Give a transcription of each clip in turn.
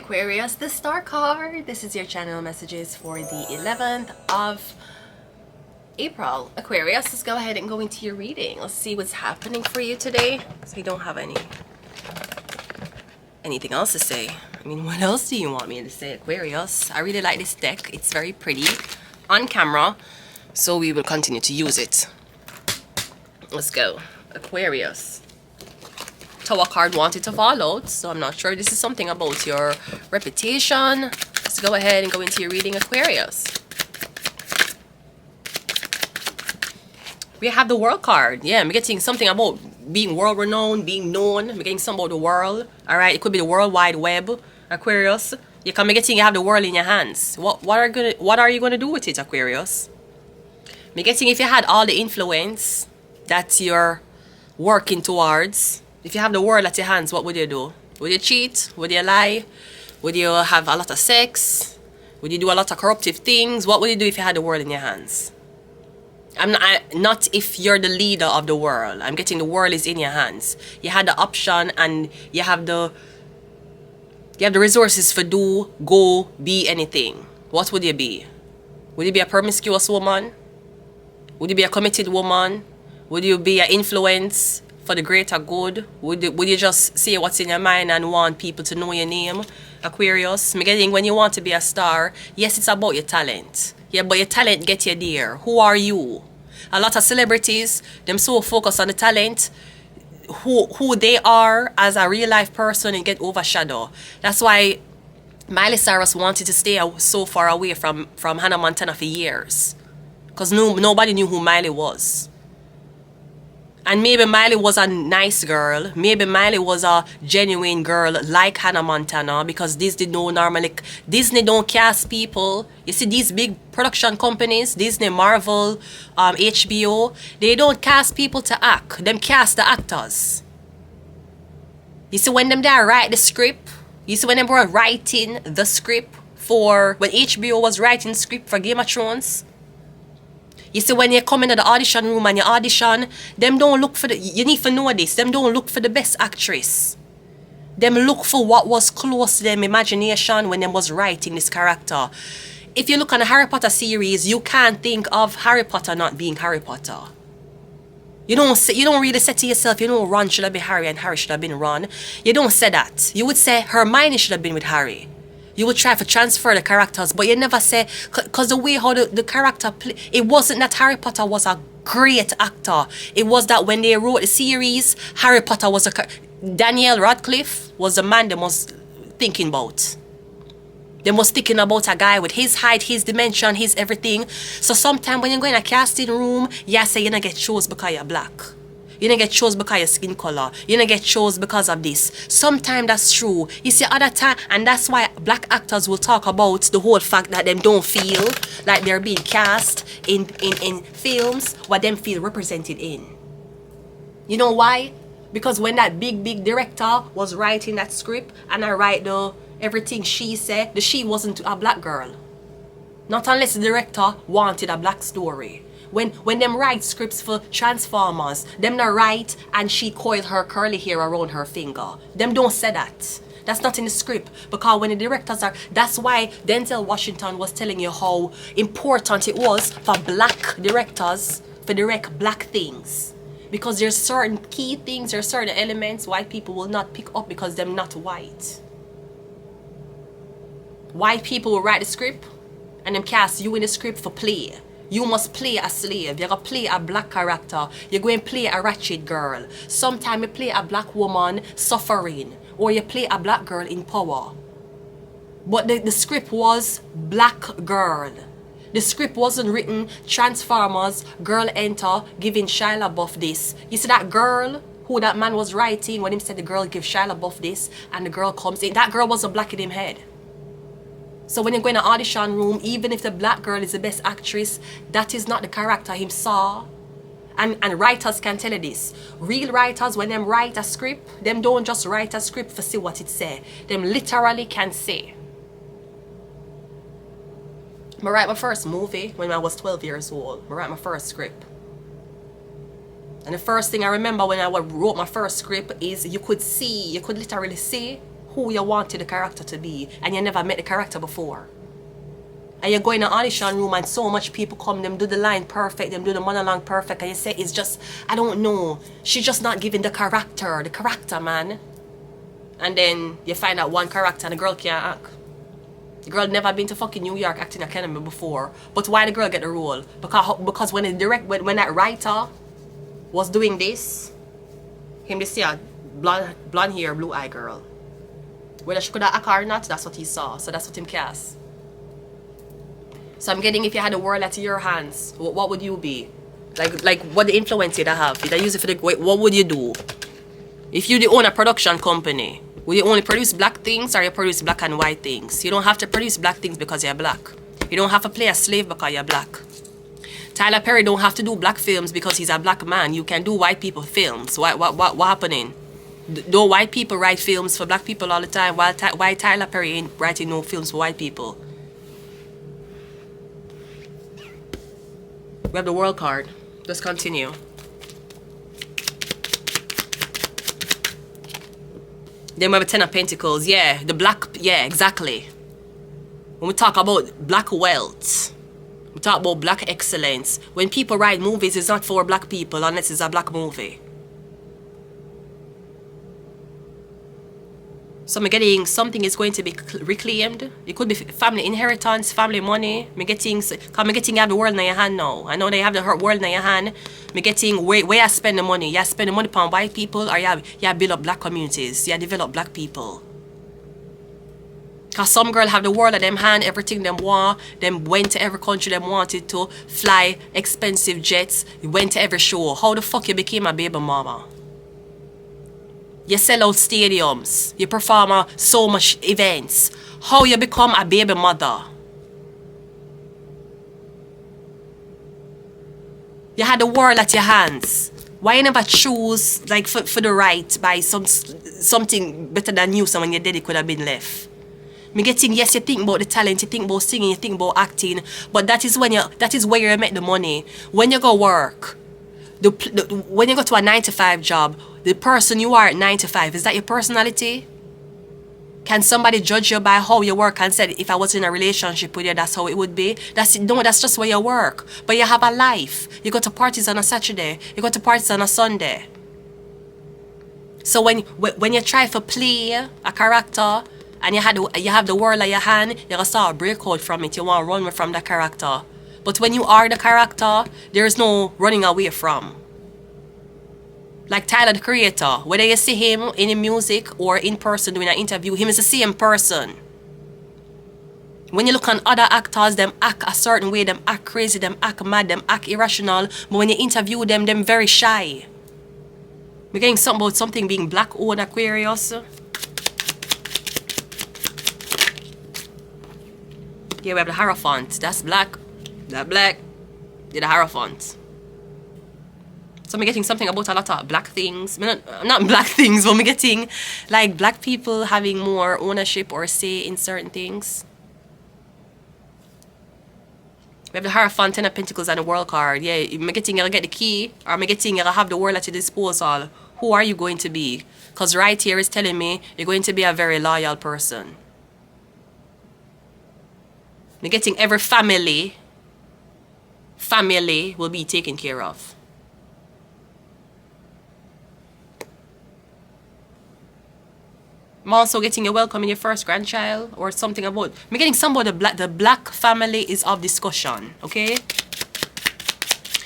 Aquarius, the star card. This is your channel messages for the 11th of April. Aquarius, let's go ahead and go into your reading. Let's see what's happening for you today. So you don't have anything else to say. I mean, what else do you want me to say, Aquarius? I really like this deck. It's very pretty on camera, so we will continue to use it. Let's go. Aquarius. Tower card wanted to fall out, so I'm not sure this is something about your reputation. Let's go ahead and go into your reading, Aquarius. We have the world card. Yeah, I'm getting something about being world renowned, being known. I'm getting something about the world. All right, it could be the world wide web, Aquarius. You have the world in your hands. What are you gonna do with it, Aquarius? I'm getting if you had all the influence that you're working towards. If you have the world at your hands, what would you do? Would you cheat? Would you lie? Would you have a lot of sex? Would you do a lot of corruptive things? What would you do if you had the world in your hands? Not if you're the leader of the world. I'm getting the world is in your hands. You had the option and you have the resources for do, go, be anything. What would you be? Would you be a promiscuous woman? Would you be a committed woman? Would you be an influence for the greater good? Would you just say what's in your mind and want people to know your name, Aquarius? I'm getting when you want to be a star, yes, it's about your talent. Yeah, but your talent get you there. Who are you? A lot of celebrities, them so focused on the talent, who they are as a real life person and get overshadowed. That's why Miley Cyrus wanted to stay so far away from Hannah Montana for years. Because nobody knew who Miley was. And maybe Miley was a nice girl. Maybe Miley was a genuine girl like Hannah Montana, because Disney don't cast people. You see these big production companies, Disney, Marvel, HBO, they don't cast people to act. Them cast the actors. You see when them there write the script, you see when them were writing the script when HBO was writing script for Game of Thrones. You see, when you come into the audition room and you audition, them don't look for you need to know this, them don't look for the best actress. Them look for what was close to them imagination when them was writing this character. If you look on the Harry Potter series, you can't think of Harry Potter not being Harry Potter. You don't really say to yourself, Ron should have been Harry and Harry should have been Ron. You don't say that. You would say Hermione should have been with Harry. You would try to transfer the characters, but you never say, because the way how the character play, it wasn't that Harry Potter was a great actor. It was that when they wrote the series, Harry Potter was Daniel Radcliffe was the man they was thinking about. They was thinking about a guy with his height, his dimension, his everything. So sometimes when you go in a casting room, you say you don't get chose because you're black. You don't get chose because of your skin color. You don't get chose because of this. Sometimes that's true. You see, other time, and that's why black actors will talk about the whole fact that them don't feel like they're being cast in films what them feel represented in. You know why? Because when that big director was writing that script and I write everything she said, the she wasn't a black girl. Not unless the director wanted a black story. When them write scripts for Transformers, them not write and she coiled her curly hair around her finger. Them don't say that. That's not in the script. Because when the directors that's why Denzel Washington was telling you how important it was for black directors to direct black things. Because there's certain key things, there's certain elements white people will not pick up because they're not white. White people will write the script and them cast you in the script for play. You must play a slave. You're going to play a black character. You're going to play a ratchet girl. Sometimes you play a black woman suffering. Or you play a black girl in power. But the script was black girl. The script wasn't written Transformers, girl enter, giving Shia LaBeouf this. You see that girl who that man was writing when he said the girl give Shia LaBeouf this and the girl comes in. That girl wasn't black in him head. So when you go in an audition room, even if the black girl is the best actress, that is not the character him saw. And writers can tell you this. Real writers, when them write a script, them don't just write a script for see what it say. Them literally can say. I write my first movie when I was 12 years old. I write my first script. And the first thing I remember when I wrote my first script is you could literally see who you wanted the character to be, and you never met the character before. And you go in an audition room and so much people come, them do the line perfect, them do the monologue perfect, and you say, it's just, I don't know, she's just not giving the character, man. And then you find out one character and the girl can't act. The girl never been to fucking New York acting academy before. But why the girl get the role? Because when when that writer was doing this, him they see a blonde hair, blue eye girl. Whether she could have act or not, that's what he saw. So that's what him cast. So I'm getting, if you had the world at your hands, what would you be? Like what the influence you'd have? If you use it for the, what would you do? If you own a production company, will you only produce black things or you produce black and white things? You don't have to produce black things because you're black. You don't have to play a slave because you're black. Tyler Perry don't have to do black films because he's a black man. You can do white people films. What happening? Don't white people write films for black people all the time? Why Tyler Perry ain't writing no films for white people? We have the world card. Let's continue. Then we have a Ten of Pentacles. Yeah, the black, yeah, exactly. When we talk about black wealth, we talk about black excellence. When people write movies, it's not for black people unless it's a black movie. So I'm getting something is going to be reclaimed. It could be family inheritance, family money. I'm getting, you have the world in your hand now. I know they have the world in your hand. I'm getting where I spend the money. You spend the money upon white people, or you build up black communities. You develop black people. Because some girl have the world in them hand, everything them want. Them went to every country them wanted to, fly expensive jets, went to every show. How the fuck you became a baby mama? You sell out stadiums. You perform so much events. How you become a baby mother? You had the world at your hands. Why you never choose like for the right by something better than you? So when you're dead, it could have been left. Me getting, yes, you think about the talent, you think about singing, you think about acting, but that is where you make the money. When you go work, when you go to a 9-to-5 job, the person you are at 9 to 5, is that your personality? Can somebody judge you by how you work and say, if I was in a relationship with you, that's how it would be? No, that's just where you work. But you have a life. You go to parties on a Saturday. You go to parties on a Sunday. So when you try to play a character and you have the world in your hand, you're going to start to break out from it. You want to run away from that character. But when you are the character, there is no running away from. Like Tyler, the Creator, whether you see him in the music or in person doing an interview, him is the same person. When you look on other actors, them act a certain way, them act crazy, them act mad, them act irrational. But when you interview them very shy. We're getting something about something being black-owned Aquarius. Yeah, we have the Hierophant. That's black. That black. Yeah, the Hierophant. So I'm getting something about a lot of black things. Not black things, but I'm getting like black people having more ownership or say in certain things. We have the Hierophant, Ten of Pentacles, and the World card. Yeah, I'm getting you'll get the key, or I'm getting you'll have the world at your disposal. Who are you going to be? Because right here is telling me you're going to be a very loyal person. I'm getting every family will be taken care of. I'm also getting you welcoming your first grandchild or something about. I'm getting somebody the black family is of discussion, okay?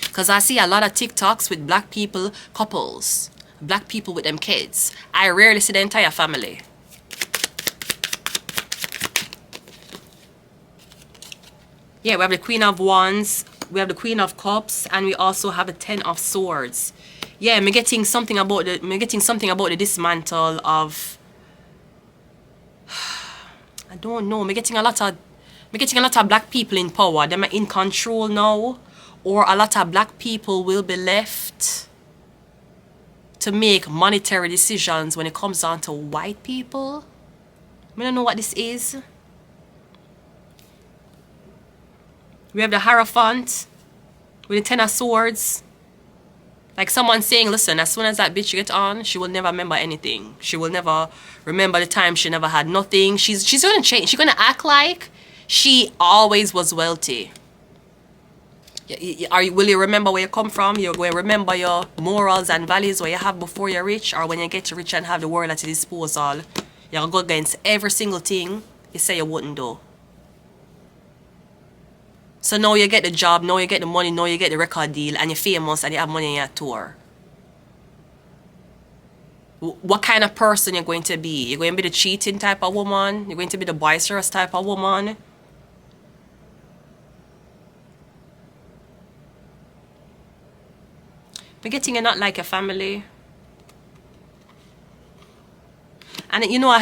Because I see a lot of TikToks with black people couples, black people with them kids. I rarely see the entire family. Yeah, we have the Queen of Wands, we have the Queen of Cups, and we also have the Ten of Swords. Yeah, I'm getting something about the dismantle of. I don't know. I'm getting a lot of black people in power. Them are in control now, or a lot of black people will be left to make monetary decisions when it comes down to white people. I don't know what this is. We have the Hierophant with the Ten of Swords. Like someone saying, listen, as soon as that bitch get on, she will never remember anything. She will never remember the time she never had nothing. She's gonna change. She's gonna act like she always was wealthy. Will you remember where you come from? You're going to remember your morals and values where you have before you're rich, or when you get rich and have the world at your disposal, you're going to go against every single thing you say you wouldn't do. So now you get the job, now you get the money, now you get the record deal, and you're famous and you have money in your tour. What kind of person you're going to be? You're going to be the cheating type of woman? You're going to be the boisterous type of woman? We're getting you not like a family. And you know,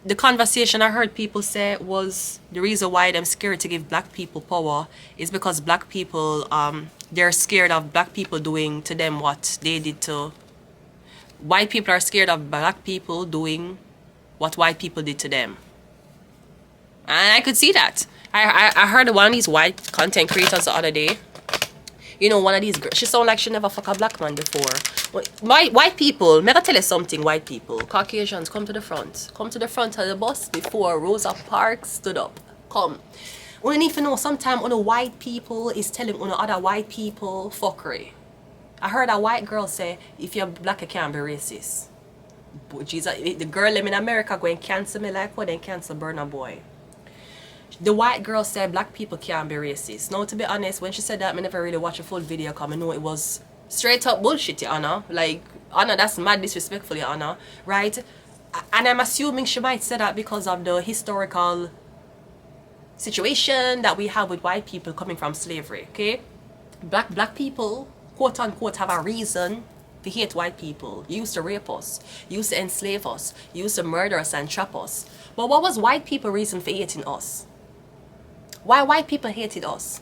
the conversation I heard people say was the reason why they're scared to give black people power is because black people, they're scared of black people doing to them what they did to... White people are scared of black people doing what white people did to them. And I could see that. I heard one of these white content creators the other day. You know, one of these girls, she sound like she never fuck a black man before. White people, may I tell you something, white people, Caucasians, come to the front. Come to the front of the bus before Rosa Parks stood up. Come. We need to know sometime on the white people is telling on other white people fuckery. I heard a white girl say, if you're black, you can't be racist. But Jesus, the girl in America going to cancel me like what, then cancel Burna Boy. The white girl said black people can't be racist. Now, to be honest, when she said that, I never really watched a full video because I know it was straight up bullshit, Your Honor. Like, Honor, that's mad disrespectful, Your Honor. Right? And I'm assuming she might say that because of the historical situation that we have with white people coming from slavery, okay? Black people, quote unquote, have a reason to hate white people. You used to rape us. You used to enslave us. You used to murder us and trap us. But what was white people's reason for hating us? Why white people hated us?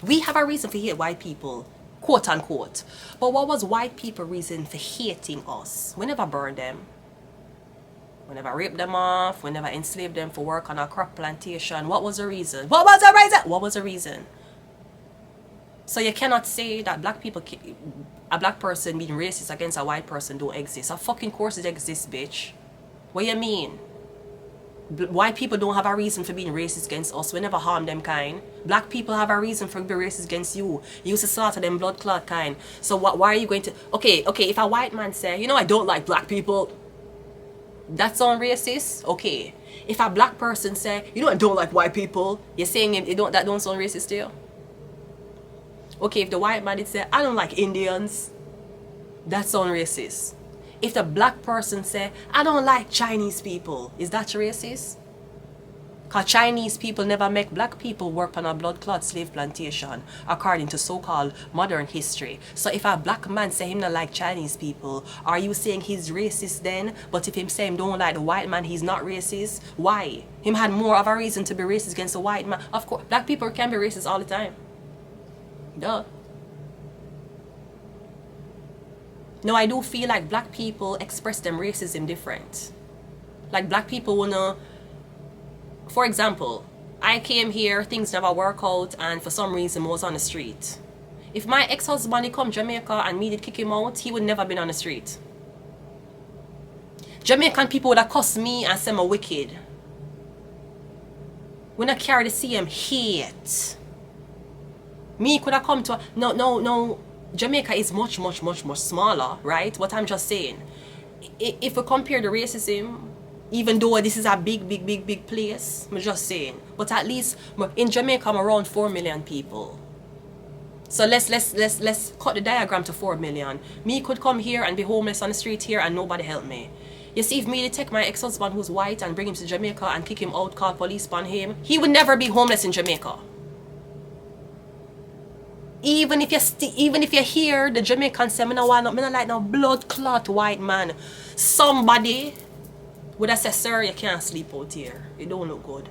We have a reason for hate white people, quote unquote. But what was white people's reason for hating us? We never burned them. We never raped them off. We never enslaved them for work on a crop plantation. What was the reason? What was the reason? What was the reason? So you cannot say that black people, a black person being racist against a white person don't exist. Of fucking course it exists, bitch. What you mean? White people don't have a reason for being racist against us. We never harm them kind. Black people have a reason for being racist against you. You used to slaughter them blood clot kind. So why are you going to... Okay, if a white man say, you know, I don't like black people, that sound racist? Okay. If a black person say, you know, I don't like white people, you're saying that don't sound racist to you? Okay, if the white man did say, I don't like Indians, that sound racist. If the black person say, I don't like Chinese people, is that racist? Because Chinese people never make black people work on a blood clot slave plantation, according to so-called modern history. So if a black man say him not like Chinese people, are you saying he's racist then? But if him say him don't like the white man, he's not racist? Why? Him had more of a reason to be racist against the white man. Of course, black people can be racist all the time. Duh. No, I do feel like black people express them racism different. Like black people wanna, for example, I came here, things never work out, and for some reason I was on the street. If my ex-husband come Jamaica and me did kick him out, he would never been on the street. Jamaican people would have cussed me and say I'm wicked. When I carry the same hate. Me could have come to no. Jamaica is much smaller, right? What I'm just saying, if we compare the racism, even though this is a big place, I'm just saying, but at least in Jamaica I'm around 4 million people. So let's cut the diagram to 4 million. Me could come here and be homeless on the street here and nobody help me. You see, if me take my ex-husband who's white and bring him to Jamaica and kick him out, call police on him, he would never be homeless in Jamaica. Even if you hear the Jamaican say, I don't like no blood clot white man, somebody would have said, sir, you can't sleep out here. It don't look good.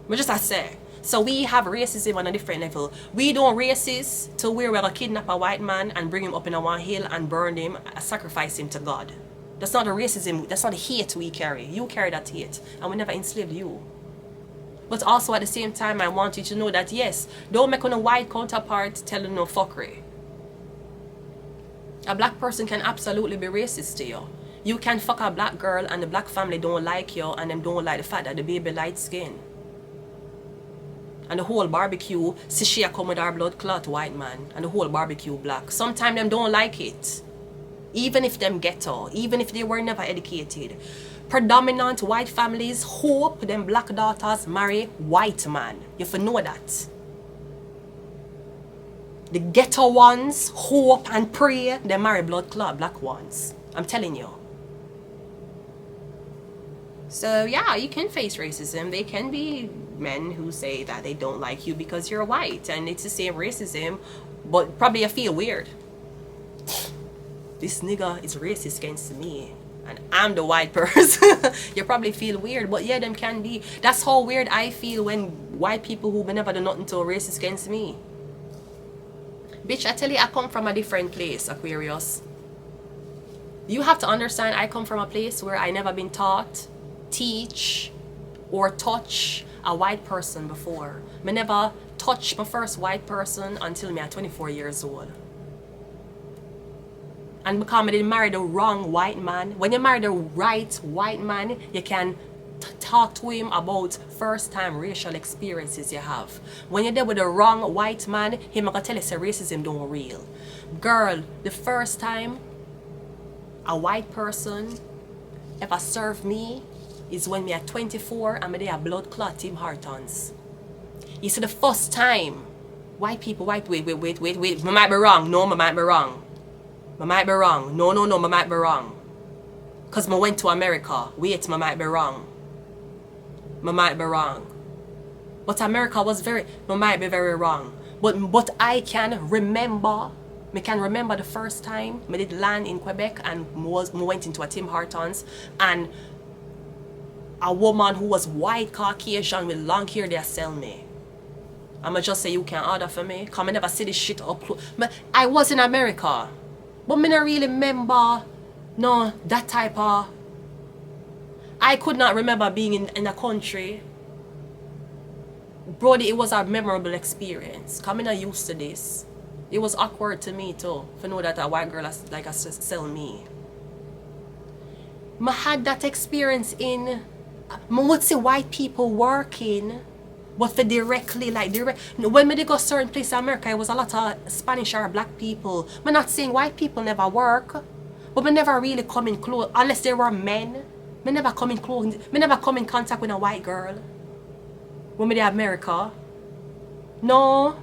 But just I say. So we have racism on a different level. We don't racist to where we're going to kidnap a white man and bring him up in a one hill and burn him, sacrifice him to God. That's not the racism, that's not the hate we carry. You carry that hate, and we never enslaved you. But also at the same time, I want you to know that yes, don't make on a white counterpart telling no fuckery. A black person can absolutely be racist to you. You can fuck a black girl and the black family don't like you and them don't like the fact that the baby light skin. And the whole barbecue, see she a come with her blood clot white man and the whole barbecue black. Sometimes them don't like it. Even if them ghetto, even if they were never educated. Predominant white families hope them black daughters marry white man. You have to know that. The ghetto ones hope and pray they marry blood clot black ones. I'm telling you. So yeah, you can face racism. They can be men who say that they don't like you because you're white, and it's the same racism, but probably you feel weird. This nigga is racist against me and I'm the white person. You probably feel weird, but yeah, them can be. That's how weird I feel when white people who never done nothing to are racist against me. Bitch, I tell you, I come from a different place, Aquarius. You have to understand, I come from a place where I never been taught, teach, or touch a white person before. I never touched my first white person until me at 24 years old. And because I didn't marry the wrong white man, when you marry the right white man, you can talk to him about first time racial experiences you have. When you're there with the wrong white man, him gonna tell you say racism don't real. Girl, the first time a white person ever served me is when me at 24 and me there blood clot Tim Hortons. You see, the first time white people, wait, I might be wrong. No, I might be wrong. I might be wrong. No, I might be wrong. Because I went to America. Wait, I might be wrong. I might be wrong. But America was I might be very wrong. But I can remember, the first time I did land in Quebec and I went into a Tim Hortons and a woman who was white Caucasian with long hair they sell me. I'ma just say you can order for me. Cause I never see this shit up close. I was in America. But I don't really remember that type of. I could not remember being in a country. Brody, it was a memorable experience. Cause I'm not used to this. It was awkward to me too. To know that a white girl like a sell me. I had that experience in. I would see white people working, but for directly, when I go certain places in America, it was a lot of Spanish or black people. I'm not saying white people never work, but I never really come in close, unless they were men. I never come in close, I never come in contact with a white girl. When I in America, no,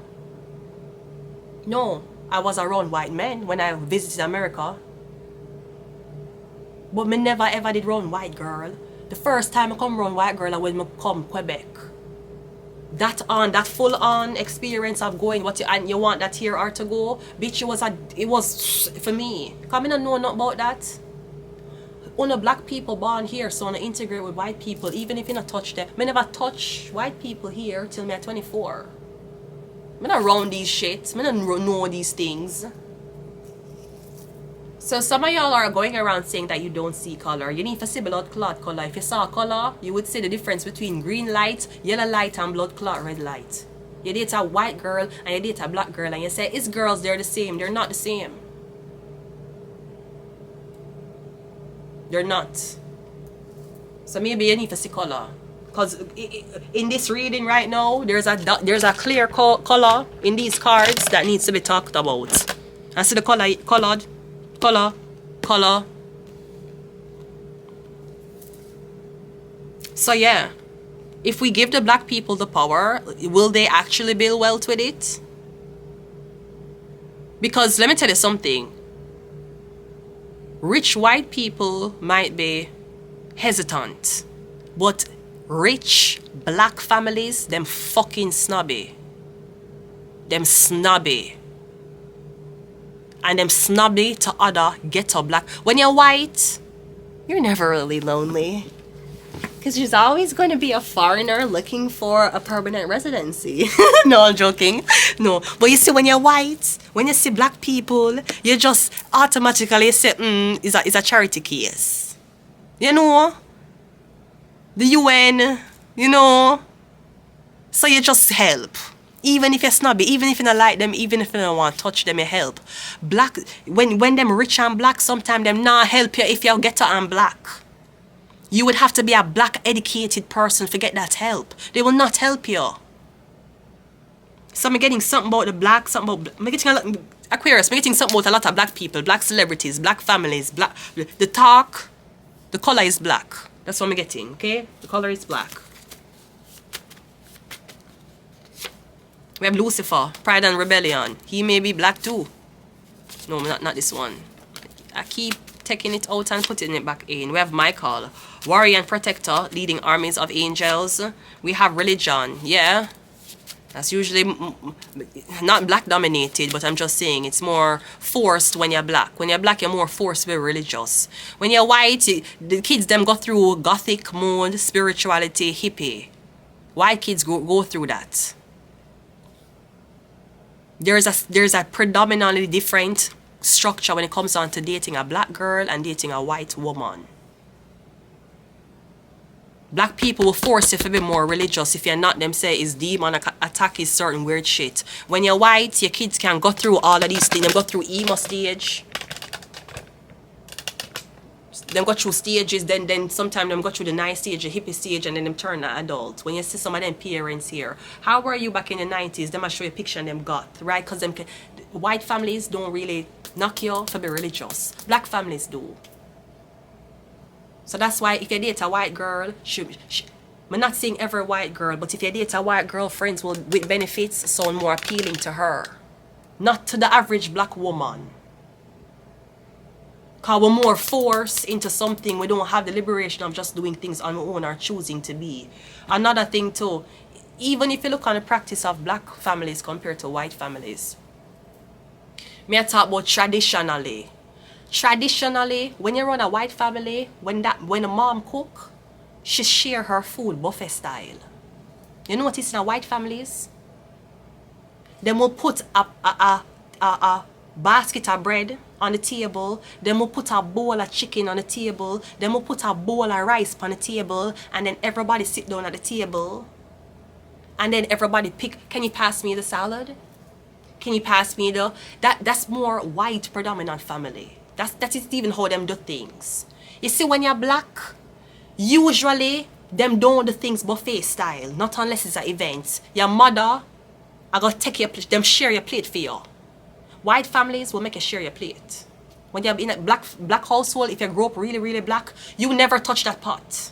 I was around white men when I visited America. But I never ever did run white girl. The first time I come around white girl, I when I come Quebec. That full on experience of going and you want that here or to go, bitch, it was for me. Cause I don't know nothing about that. Only black people born here, so I integrate with white people, even if you not touch them. I never touch white people here till me at 24. I not around these shits. I don't know these things. So some of y'all are going around saying that you don't see color. You need to see blood clot color. If you saw color, you would see the difference between green light, yellow light, and blood clot red light. You date a white girl and you date a black girl and you say, it's girls, they're the same. They're not the same. They're not. So maybe you need to see color. Because in this reading right now, there's a clear color in these cards that needs to be talked about. And see the color. So yeah, if we give the black people the power, will they actually build wealth with it? Because let me tell you something. Rich white people might be hesitant, but rich black families, them fucking snobby. Them snobby. And them snobby to other ghetto black. When you're white, you're never really lonely. Because there's always going to be a foreigner looking for a permanent residency. No, I'm joking. No. But you see, when you're white, when you see black people, you just automatically say, it's a charity case. You know? The UN, you know? So you just help. Even if you're snobby, even if you don't like them, even if you don't want to touch them, you help. Black, when them rich and black, sometimes them not help you if you're ghetto and black. You would have to be a black educated person to get that help. They will not help you. So I'm getting something about the black, something about, I'm getting a lot, Aquarius, I'm getting something about a lot of black people, black celebrities, black families, black, the talk, the color is black. That's what I'm getting, okay? The color is black. We have Lucifer, Pride and Rebellion. He may be black too. No, not this one. I keep taking it out and putting it back in. We have Michael, Warrior and Protector, leading armies of angels. We have Religion, yeah. That's usually not black dominated, but I'm just saying it's more forced when you're black. When you're black, you're more forced to be religious. When you're white, the kids them go through gothic mode, spirituality, hippie. White kids go through that. There's a predominantly different structure when it comes down to dating a black girl and dating a white woman. Black people will force you to be more religious. If you're not, them say is demon attack is certain weird shit. When you're white, your kids can go through all of these things. Them go through emo stage. Them go through stages, then sometimes them go through the nice stage, the hippie stage, and then them turn an adult. When you see some of them parents here, how were you back in the 90s? Them I show you a picture of them got, right? Because them white families don't really knock you to be religious. Black families do. So that's why if you date a white girl, I'm not saying every white girl, but if you date a white girl, friends will with benefits sound more appealing to her. Not to the average black woman. Because we're more forced into something. We don't have the liberation of just doing things on our own or choosing to be. Another thing too, even if you look on the practice of black families compared to white families, may I talk about traditionally. Traditionally, when you run a white family, when a mom cook, she share her food buffet style. You notice in a white families, they will put a basket of bread on the table, then we'll put a bowl of chicken on the table, then we'll put a bowl of rice on the table, and then everybody sit down at the table, and then everybody pick, can you pass me the salad? Can you pass me the, that's more white predominant family. That is even how them do things. You see, when you're black, usually them don't do things buffet style, not unless it's an event. Your mother, I gotta take your plate, them share your plate for you. White families will make you share your plate. When you're in a black household, if you grow up really, really black, you never touch that pot.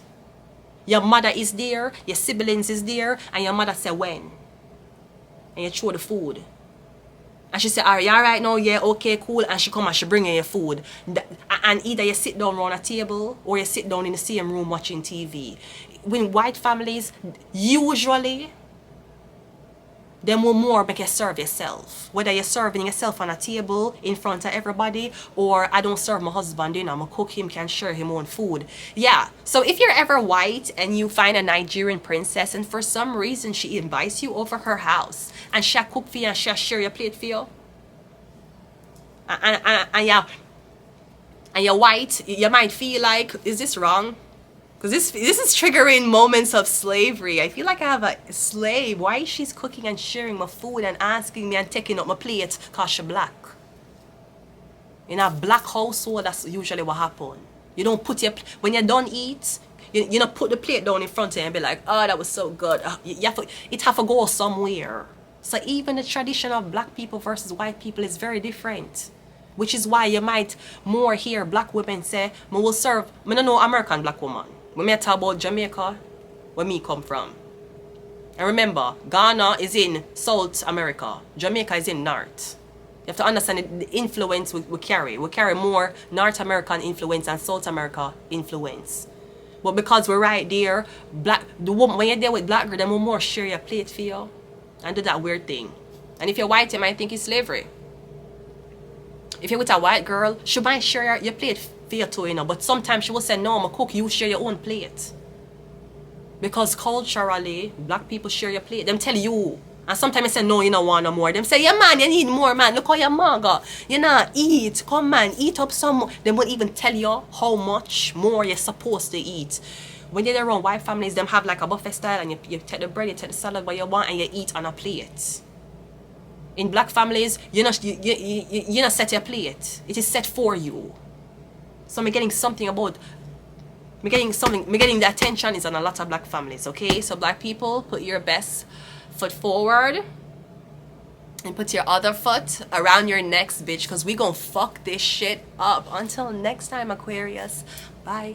Your mother is there, your siblings is there, and your mother say when. And you throw the food. And she say, are you alright now? Yeah, okay, cool. And she come and she bring you your food. And either you sit down around a table or you sit down in the same room watching TV. When white families, usually, them will more make you serve yourself. Whether you're serving yourself on a table in front of everybody, or I don't serve my husband, you know, I'm gonna cook him, can share him own food. Yeah, so if you're ever white and you find a Nigerian princess and for some reason she invites you over her house and she'll cook for you and she'll share your plate for you, and you're white, you might feel like, is this wrong? Because this is triggering moments of slavery. I feel like I have a slave. Why is she cooking and sharing my food and asking me and taking up my plate because she's black? In a black household, that's usually what happens. You don't put your, when you're done eat, you don't put the plate down in front of you and be like, oh, that was so good. It have to go somewhere. So even the tradition of black people versus white people is very different. Which is why you might more hear black women say, I will serve, I don't know American black woman. When I talk about Jamaica, where me come from. And remember, Ghana is in South America. Jamaica is in North. You have to understand the influence we carry. We carry more North American influence and South America influence. But because we're right there, the woman, when you're there with black girl, they will more share your plate for you and do that weird thing. And if you're white, you might think it's slavery. If you're with a white girl, she might share your plate for you too, you know. But sometimes she will say, no, I'm a cook, you share your own plate. Because culturally, black people share your plate. Them tell you. And sometimes they say, no, you don't want no more. Them say, yeah, man, you need more, man. Look how your mom got. You know, eat. Come, man, eat up some more. They won't even tell you how much more you're supposed to eat. When you're around white families, them have like a buffet style, and you take the bread, you take the salad what you want, and you eat on a plate. In black families, you not set your plate. It is set for you. So I'm getting something about, I'm getting the attention is on a lot of black families, okay? So black people, put your best foot forward and put your other foot around your next bitch, because we gonna fuck this shit up. Until next time, Aquarius. Bye.